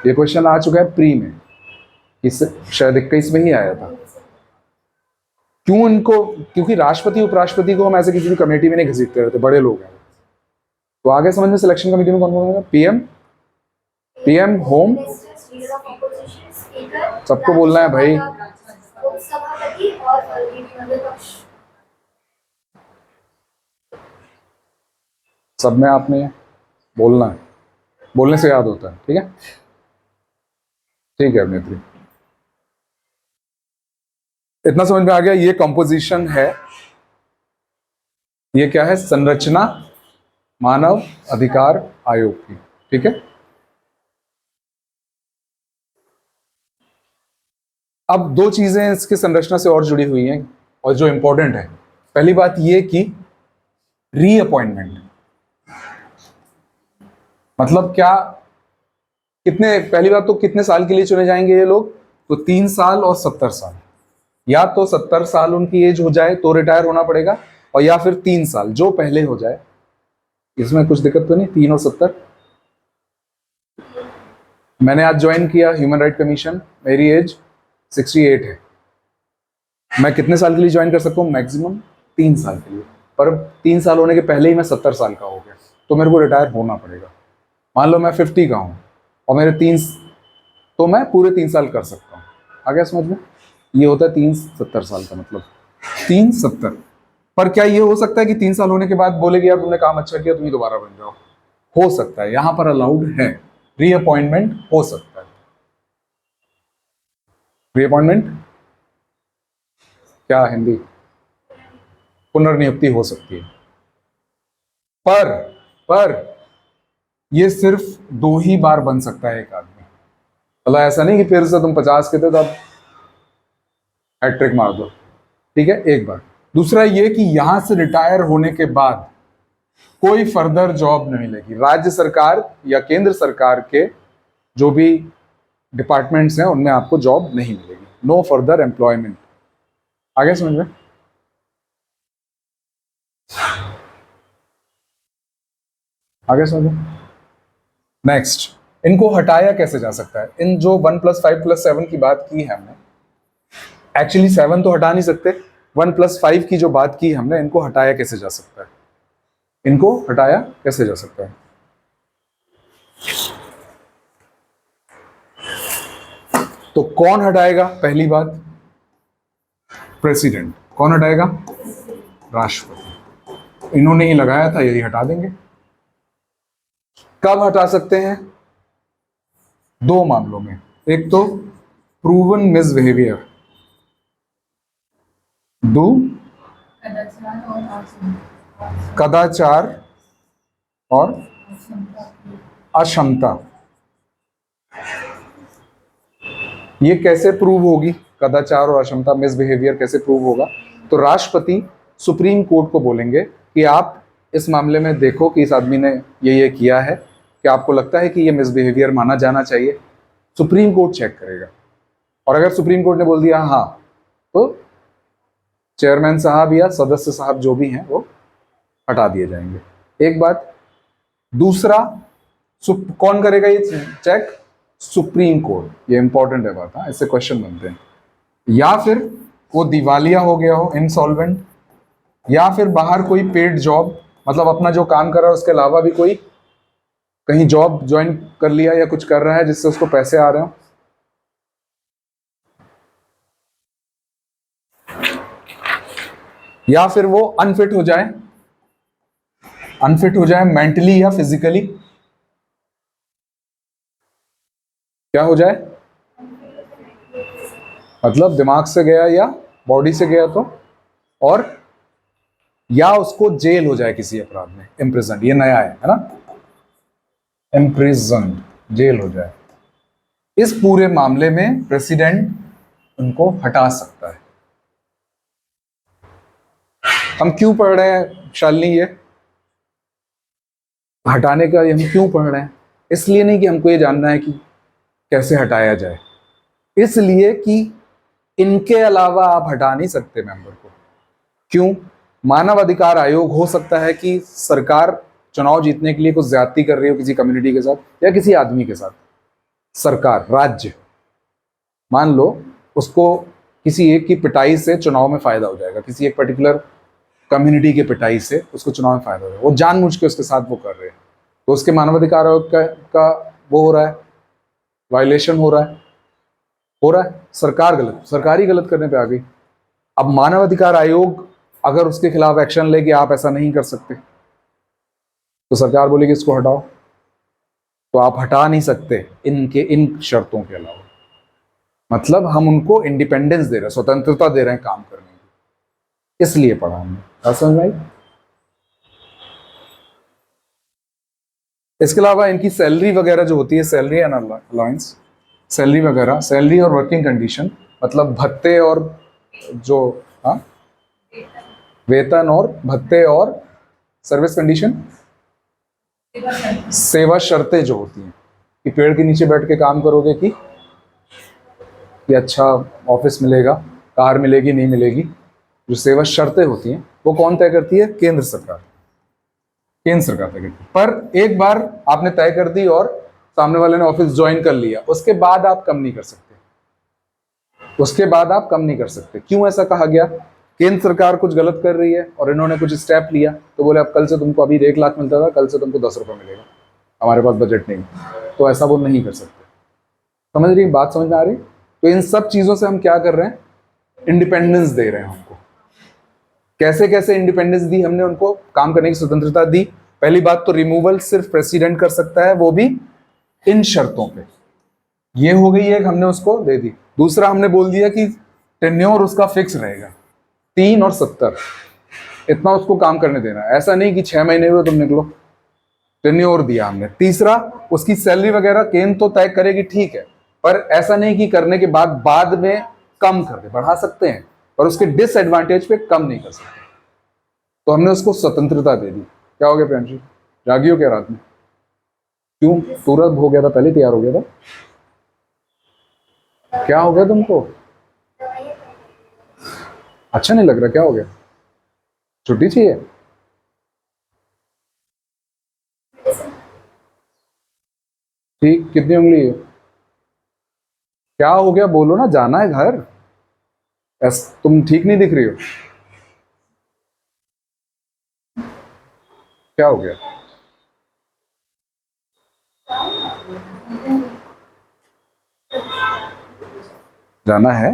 ये क्वेश्चन आ चुका है प्री में, इस शायद 21 में ही आया था। क्यों इनको? क्योंकि राष्ट्रपति उपराष्ट्रपति को हम ऐसे किसी भी कमेटी में नहीं घसीटते रहते, बड़े लोग हैं। तो आगे समझ में, सिलेक्शन कमेटी में कौन कौन होगा? पीएम, होम, सबको बोलना है भाई। सब में आपने बोलना है, बोलने से याद होता है। ठीक है, ठीक है अभिनेत्री, इतना समझ में आ गया। ये कंपोजिशन है, ये क्या है? संरचना मानव अधिकार आयोग की। ठीक है, अब दो चीजें इसकी संरचना से और जुड़ी हुई हैं और जो इंपॉर्टेंट है। पहली बात ये कि रीअपॉइंटमेंट, मतलब क्या, कितने, पहली बात तो कितने साल के लिए चुने जाएंगे ये लोग? तो 3 साल और 70 साल। या तो 70 साल उनकी एज हो जाए तो रिटायर होना पड़ेगा, और या फिर 3 साल जो पहले हो जाए। इसमें कुछ दिक्कत तो नहीं? 3 और 70। मैंने आज ज्वाइन किया ह्यूमन राइट कमीशन, मेरी एज 68 है। मैं कितने साल के लिए ज्वाइन कर सकता हूँ? मैक्सिमम 3 साल के लिए। पर 3 साल होने के पहले ही मैं 70 साल का हो गया, तो मेरे को रिटायर होना पड़ेगा। मान लो मैं 50 का हूँ और मेरे 3, तो मैं पूरे 3 साल कर सकता हूँ। आ गया समझ में? ये होता है 3 70 साल का मतलब 3 70। पर क्या ये हो सकता है कि 3 साल होने के बाद बोले कि यार तुमने काम अच्छा किया, तुम ही दोबारा बन जाओ? हो सकता है, यहां पर अलाउड है, रीअपॉइंटमेंट हो सकता है। रीअपॉइंटमेंट क्या हिंदी? पुनर्नियुक्ति हो सकती है। पर ये सिर्फ 2 ही बार बन सकता है एक आदमी। मतलब ऐसा नहीं कि फिर से तुम 50 के थे तो अब हैट्रिक मार दो। ठीक है, एक बार। दूसरा ये कि यहां से रिटायर होने के बाद कोई फर्दर जॉब नहीं मिलेगी। राज्य सरकार या केंद्र सरकार के जो भी डिपार्टमेंट्स हैं उनमें आपको जॉब नहीं मिलेगी। No further employment. आगे समझ में? आगे समझ में? नेक्स्ट, इनको हटाया कैसे जा सकता है? इन जो 1+5+7 की बात की है हमने, एक्चुअली 7 तो हटा नहीं सकते, 1+5 की जो बात की हमने, इनको हटाया कैसे जा सकता है? इनको हटाया कैसे जा सकता है? तो कौन हटाएगा? पहली बात, प्रेसिडेंट। कौन हटाएगा? राष्ट्रपति। इन्होंने ही लगाया था, यही हटा देंगे। कब हटा सकते हैं? दो मामलों में। एक तो प्रूवन मिसबिहेवियर, दो कदाचार और अक्षमता। ये कैसे प्रूव होगी? कदाचार और अक्षमता, मिसबिहेवियर कैसे प्रूव होगा? तो राष्ट्रपति सुप्रीम कोर्ट को बोलेंगे कि आप इस मामले में देखो कि इस आदमी ने ये किया है, कि आपको लगता है कि ये मिसबिहेवियर माना जाना चाहिए। सुप्रीम कोर्ट चेक करेगा, और अगर सुप्रीम कोर्ट ने बोल दिया हाँ, तो चेयरमैन साहब या सदस्य साहब जो भी हैं वो हटा दिए जाएंगे। एक बात। दूसरा, कौन करेगा ये चेक? Supreme court. ये इंपॉर्टेंट है बात, हाँ, इससे क्वेश्चन बनते हैं। या फिर वो दिवालिया हो गया हो, इनसॉल्वेंट, या फिर बाहर कोई पेड जॉब, मतलब अपना जो काम कर रहा है उसके अलावा भी कोई कहीं जॉब ज्वाइन कर लिया या कुछ कर रहा है जिससे उसको पैसे आ रहे हो। या फिर वो अनफिट हो जाए, मेंटली या फिजिकली। क्या हो जाए? मतलब दिमाग से गया या बॉडी से गया तो, और या उसको जेल हो जाए किसी अपराध में, इम्प्रिजन। ये नया है ना, इम्प्रिजन, जेल हो जाए। इस पूरे मामले में प्रेसिडेंट उनको हटा सकता है। हम क्यों पढ़ रहे हैं शालिनी ये हटाने का? हम क्यों पढ़ रहे हैं? इसलिए नहीं कि हमको ये जानना है कि कैसे हटाया जाए, इसलिए कि इनके अलावा आप हटा नहीं सकते मेंबर को। क्यों? मानव अधिकार आयोग हो सकता है कि सरकार चुनाव जीतने के लिए कुछ ज्यादती कर रही हो किसी कम्युनिटी के साथ या किसी आदमी के साथ। सरकार, राज्य, मान लो उसको किसी एक की पिटाई से चुनाव में फायदा हो जाएगा, किसी एक पर्टिकुलर कम्युनिटी के पिटाई से उसको चुनाव में फायदा हो जाएगा, वो जानबूझ के उसके साथ वो कर रहे हैं, तो उसके मानवाधिकार आयोग का वो हो रहा है, वायलेशन हो रहा है। सरकार गलत, सरकारी गलत करने पे आ गई। अब मानवाधिकार आयोग अगर उसके खिलाफ एक्शन ले कि आप ऐसा नहीं कर सकते, तो सरकार बोलेगी इसको हटाओ, तो आप हटा नहीं सकते इनके इन शर्तों के अलावा। मतलब हम उनको इंडिपेंडेंस दे रहे हैं, स्वतंत्रता दे रहे हैं काम करने की, इसलिए पढ़ा हमने। समझ में आई? इसके अलावा इनकी सैलरी वगैरह जो होती है, सैलरी एंड अलाउंस, सैलरी वगैरह, सैलरी और वर्किंग कंडीशन, मतलब भत्ते और जो वेतन और भत्ते और सर्विस कंडीशन, सेवा शर्तें जो होती हैं कि पेड़ के नीचे बैठ के काम करोगे कि अच्छा ऑफिस मिलेगा, कार मिलेगी, नहीं मिलेगी, जो सेवा शर्तें होती हैं वो कौन तय करती है? केंद्र सरकार। केंद्र सरकार तय करती है। पर एक बार आपने तय कर दी और सामने वाले ने ऑफिस ज्वाइन कर लिया, उसके बाद आप कम नहीं कर सकते, उसके बाद आप कम नहीं कर सकते। क्यों ऐसा कहा गया? केंद्र सरकार कुछ गलत कर रही है और इन्होंने कुछ स्टेप लिया, तो बोले अब कल से तुमको, अभी 1 लाख मिलता था, कल से तुमको 10 रुपये मिलेगा, हमारे पास बजट नहीं, तो ऐसा वो नहीं कर सकते। समझ रही बात? समझ में आ रही? तो इन सब चीजों से हम क्या कर रहे हैं? इंडिपेंडेंस दे रहे हैं हमको। कैसे कैसे इंडिपेंडेंस दी हमने उनको? काम करने की स्वतंत्रता दी। पहली बात तो रिमूवल सिर्फ प्रेसिडेंट कर सकता है, वो भी इन शर्तों पे। ये हो गई एक, हमने उसको दे दी। दूसरा, हमने बोल दिया कि टेन्योर उसका फिक्स रहेगा, 3 और 70, इतना उसको काम करने देना, ऐसा नहीं कि 6 महीने हुए तुम निकलो, टेन्योर दिया हमने। तीसरा, उसकी सैलरी वगैरह केंद्र तो तय करेगी, ठीक है, पर ऐसा नहीं कि करने के बाद में कम कर दे, बढ़ा सकते हैं, और उसके डिसएडवांटेज पे कम नहीं कर सकते। तो हमने उसको स्वतंत्रता दे दी। क्या हो गया प्रियांशी, जागी हो क्या रात में? क्यों, पूरा हो गया था, पहले तैयार हो गया था? क्या हो गया तुमको? अच्छा नहीं लग रहा, क्या हो गया? छुट्टी चाहिए? ठीक, कितनी उंगली है? क्या हो गया बोलो ना, जाना है घर। तुम ठीक नहीं दिख रही हो, क्या हो गया? जाना है?